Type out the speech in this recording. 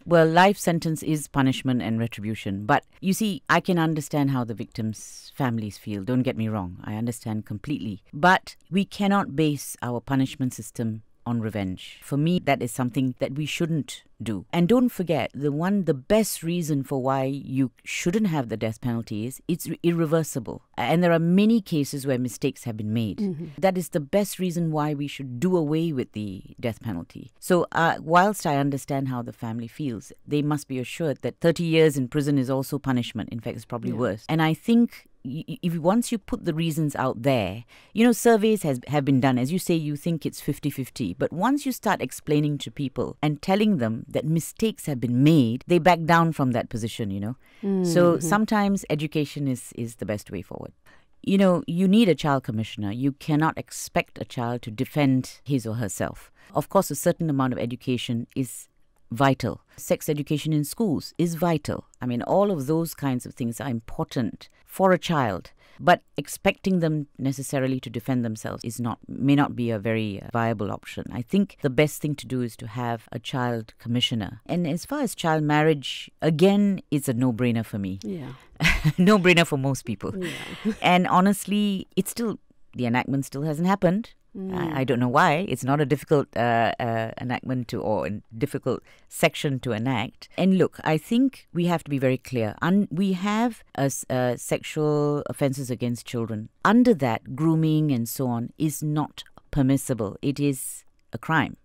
Well, life sentence is punishment and retribution. But you see, I can understand how the victims' families feel. Don't get me wrong. I understand completely. But we cannot base our punishment system on revenge. For me, that is something that we shouldn't do. And don't forget, the best reason for why you shouldn't have the death penalty is it's irreversible. And there are many cases where mistakes have been made. That is the best reason why we should do away with the death penalty. So whilst I understand how the family feels, they must be assured that 30 years in prison is also punishment. In fact, it's probably worse. And I think if once you put the reasons out there, surveys have been done. As you say, you think it's 50-50. But once you start explaining to people and telling them that mistakes have been made, they back down from that position, So sometimes education is the best way forward. You need a child commissioner. You cannot expect a child to defend his or herself. Of course, a certain amount of education is vital. Sex education in schools is vital. I mean, all of those kinds of things are important for a child. But expecting them necessarily to defend themselves may not be a very viable option. I think the best thing to do is to have a child commissioner. And as far as child marriage, again, it's a no-brainer for me. Yeah. No-brainer for most people. Yeah. And honestly, the enactment still hasn't happened. I don't know why. It's not a difficult enactment or a difficult section to enact. And look, I think we have to be very clear. We have sexual offences against children. Under that, grooming and so on is not permissible. It is a crime.